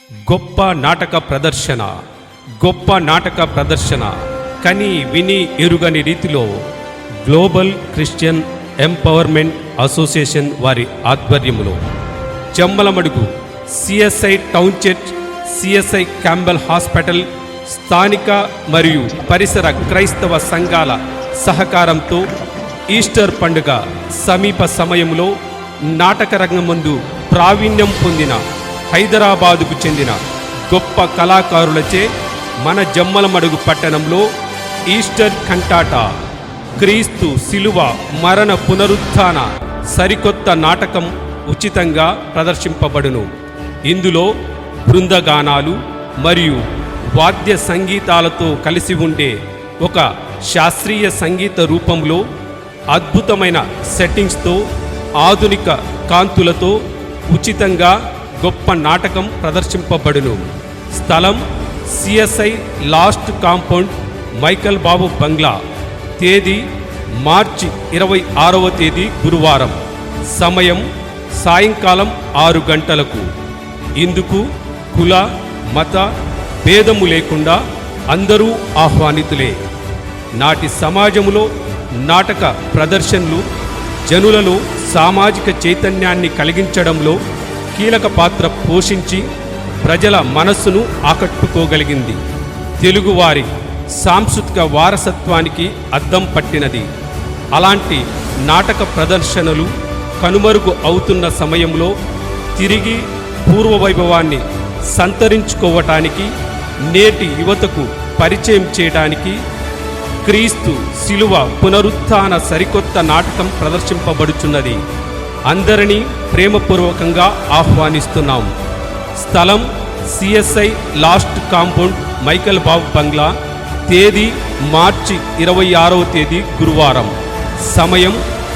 గొప్ప నాటక ప్రదర్శన. గొప్ప నాటక ప్రదర్శన కని విని ఎరుగని రీతిలో గ్లోబల్ క్రిస్టియన్ ఎంపవర్మెంట్ అసోసియేషన్ వారి ఆధ్వర్యములో Jammalamadugu CSI town church, CSI Campbell hospital, స్థానిక మరియు పరిసర క్రైస్తవ సంఘాల సహకారంతో ఈస్టర్ పండుగ సమీప సమయంలో నాటక రంగమందు ప్రావీణ్యం పొందిన హైదరాబాదుకు చెందిన గొప్ప కళాకారులచే మన జమ్మలమడుగు పట్టణంలో ఈస్టర్ కంటాటా, క్రీస్తు శిలువ మరణ పునరుత్థాన సరికొత్త నాటకం ఉచితంగా ప్రదర్శింపబడును. ఇందులో బృందగానాలు మరియు వాద్య సంగీతాలతో కలిసి ఉండే ఒక శాస్త్రీయ సంగీత రూపంలో అద్భుతమైన సెట్టింగ్స్తో ఆధునిక కాంతులతో ఉచితంగా గొప్ప నాటకం ప్రదర్శింపబడును. స్థలం CSI last compound, Michael Babu బంగ్లా. తేదీ మార్చి 26వ తేదీ గురువారం. సమయం సాయంకాలం 6 గంటలకు. ఇందుకు కుల మత భేదము లేకుండా అందరూ ఆహ్వానితులే. నాటి సమాజములో నాటక ప్రదర్శనలు జనులలో సామాజిక చైతన్యాన్ని కలిగించడంలో కీలక పాత్ర పోషించి ప్రజల మనస్సును ఆకట్టుకోగలిగింది. తెలుగువారి సాంస్కృతిక వారసత్వానికి అద్దం పట్టినది. అలాంటి నాటక ప్రదర్శనలు కనుమరుగు అవుతున్న సమయంలో తిరిగి పూర్వవైభవాన్ని సంతరించుకోవటానికి, నేటి యువతకు పరిచయం చేయడానికి క్రీస్తు శిలువ పునరుత్థాన సరికొత్త నాటకం ప్రదర్శింపబడుచున్నది. అందరినీ ప్రేమపూర్వకంగా ఆహ్వానిస్తున్నాం. స్థలం CSI last compound, Michael Babu బంగ్లా. తేదీ మార్చి 26వ తేదీ గురువారం. సమయం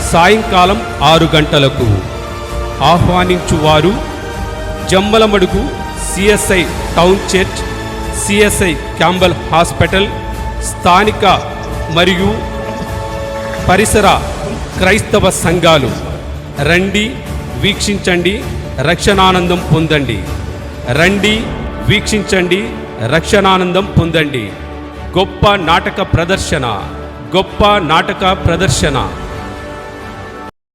సాయంకాలం 6 గంటలకు. ఆహ్వానించువారు Jammalamadugu CSI town church, CSI Campbell hospital, స్థానిక మరియు పరిసర క్రైస్తవ సంఘాలు. రండి, వీక్షించండి, రక్షణానందం పొందండి. రండి, వీక్షించండి, రక్షణానందం పొందండి. గొప్ప నాటక ప్రదర్శన, గొప్ప నాటక ప్రదర్శన.